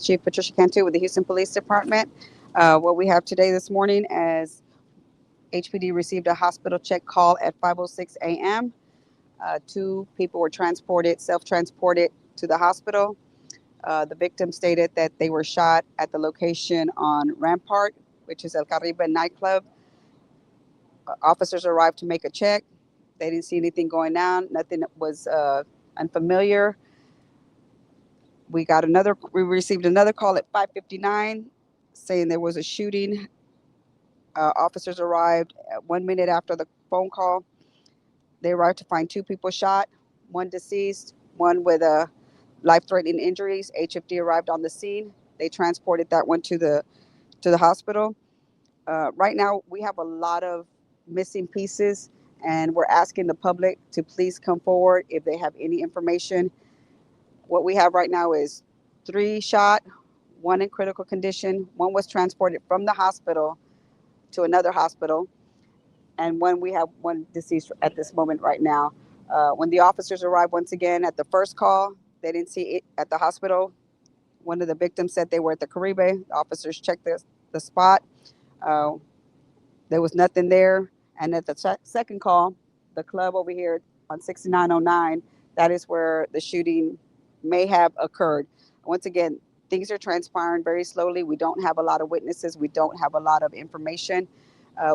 Chief Patricia Cantu with the Houston Police Department. What we have today this morning as HPD received a hospital check call at 5:06 a.m. Two people were transported, self-transported to the hospital. The victim stated that they were shot at the location on Rampart, which is El Caribe nightclub. Officers arrived to make a check. They didn't see anything going down. Nothing was unfamiliar. We received another call at 5:59 saying there was a shooting. Officers arrived 1 minute after the phone call. They arrived to find two people shot, one deceased, one with life-threatening injuries. HFD arrived on the scene. They transported that one to the hospital. Right now, we have a lot of missing pieces, and we're asking the public to please come forward if they have any information. What we have right now is three shot, one in critical condition, one was transported from the hospital to another hospital, and we have one deceased at this moment right now. When the officers arrived once again at the first call, they didn't see it at the hospital. One of the victims said they were at the Caribe. The officers checked the spot. Uh, there was nothing there. And at the second call, the club over here on 6909, that is where the shooting may have occurred. Once again, things are transpiring very slowly. We don't have a lot of witnesses. We don't have a lot of information.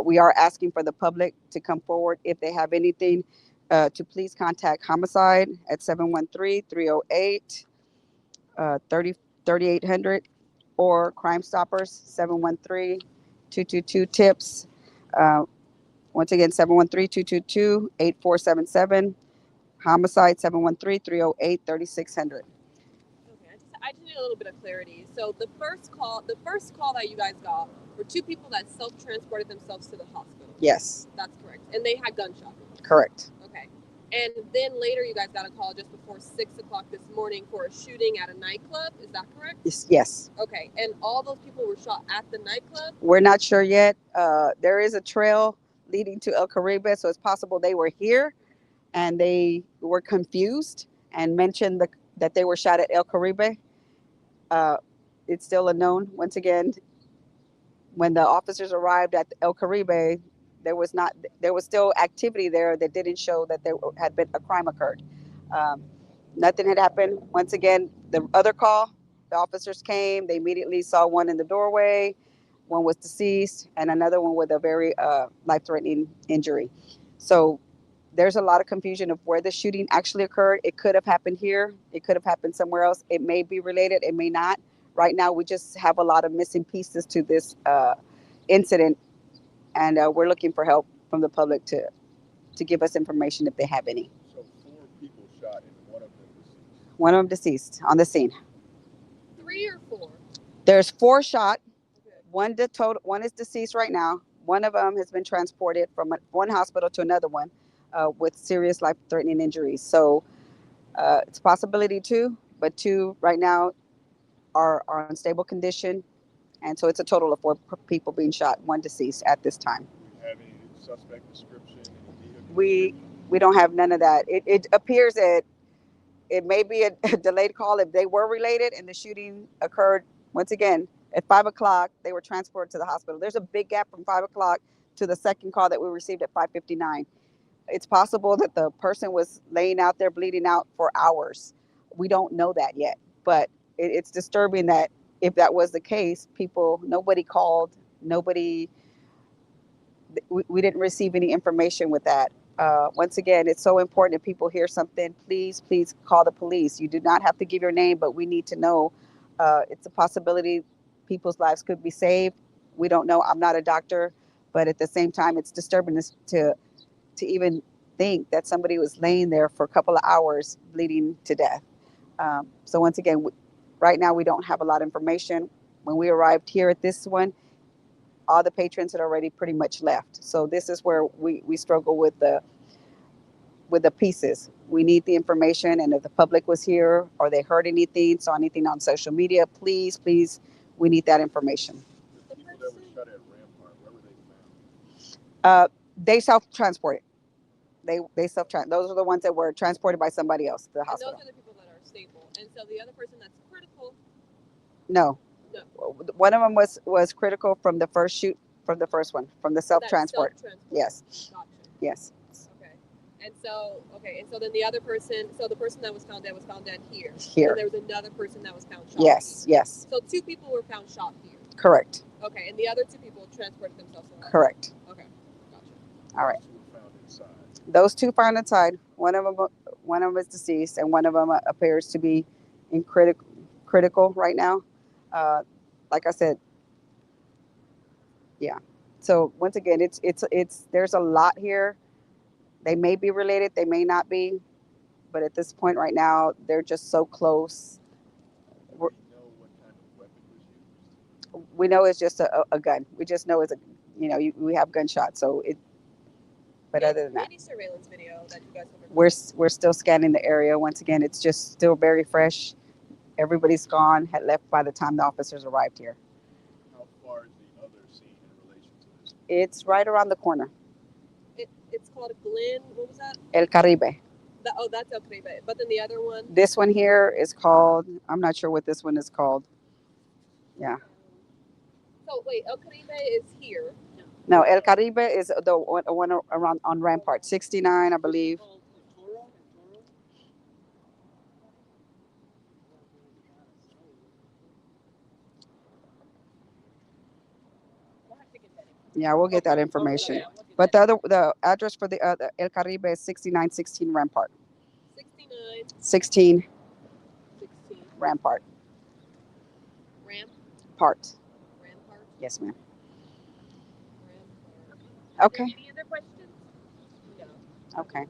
We are asking for the public to come forward if they have anything, to please contact homicide at 713-308 3800, or Crime Stoppers 713-222-TIPS. Uh, Once again, 713-222-8477. Homicide 713-308-3600. Okay, I just need a little bit of clarity. So the first call that you guys got were two people that self-transported themselves to the hospital. Yes, That's correct. And they had gunshot wounds. correct. Okay. And then later you guys got a call just before 6 o'clock this morning for a shooting at a nightclub. Is that correct? Yes. Okay. And all those people were shot at the nightclub? We're not sure yet. There is a trail leading to El Caribe, so it's possible they were here and they were confused and mentioned that they were shot at El Caribe. Uh, it's still unknown. Once again, when the officers arrived at El Caribe, there was not there was still activity there that didn't show that there had been a crime occurred. Um, Nothing had happened. Once again, the other call, the officers came. They immediately saw one in the doorway. One was deceased, and another one with a very life-threatening injury. So there's a lot of confusion of where the shooting actually occurred. It could have happened here. It could have happened somewhere else. It may be related. It may not. Right now, we just have a lot of missing pieces to this incident, and we're looking for help from the public to give us information if they have any. So four people shot and one of them deceased. One of them deceased on the scene. Three or four? There's four shot. Okay. One is deceased right now. One of them has been transported from one hospital to another one with serious life-threatening injuries. So it's a possibility two, but two right now are in stable condition, and so it's a total of four people being shot, one deceased at this time. Do we have any suspect description, any vehicle We description? we don't have none of that. It appears that it may be a delayed call if they were related, and the shooting occurred once again at 5 o'clock. They were transported to the hospital. There's a big gap from 5 o'clock to the second call that we received at 5:59. It's possible that the person was laying out there bleeding out for hours. We don't know that yet, but it's disturbing that if that was the case, nobody called, nobody, we didn't receive any information with that. Once again, it's so important if people hear something, please call the police. You do not have to give your name, but we need to know. It's a possibility people's lives could be saved. We don't know. I'm not a doctor, but at the same time, it's disturbing to even think that somebody was laying there for a couple of hours bleeding to death. So once again, right now we don't have a lot of information. When we arrived here at this one, all the patrons had already pretty much left. So this is where we struggle with the pieces. We need the information, and if the public was here or they heard anything, saw anything on social media, please, we need that information. The people that were shot at Rampart, where were they found? They self-transported. They self-transport. Those are the ones that were transported by somebody else to the And those hospital. are the people that are stable. And so the other person that's critical, No, No. one of them was critical from the first shoot, from the first one, from the So self that's transport. self-transport. Yes, Gotcha. yes, Okay. And so then the other person, so the person that was found dead here. And here. there was another person that was found shot. Yes, yes, Here. So 2 people were found shot here. correct, Okay, and the other 2 people transported themselves to the correct. hospital. Okay, gotcha. All right. Two were found inside. Those two found inside. One of them is deceased, and one of them appears to be in critical right now. Like I said, yeah. So once again, it's there's a lot here. They may be related, they may not be, but at this point right now, they're just so close. Do We're, we know what kind of weapon was used? we know it's just a gun. We just know it's a, we have gunshots. So it. But other than that, Any surveillance video that you guys have we're still scanning the area. Once again, it's just still very fresh. Everybody's gone, had left by the time the officers arrived here. How far is the other scene in relation to this? It's right around the corner. It's called Glen. What was that? El Caribe. That's El Caribe. But then the other one. This one here is called, I'm not sure what this one is called. Yeah. So wait, El Caribe is here. No, El Caribe is the one around on Rampart, 69, I believe. Yeah, we'll get that information. But the address for the El Caribe is 6916 Rampart. 69, 16 16. Rampart. Ramp. Part. Rampart. Yes, ma'am. Rampart. Okay. Any other questions? No. Okay.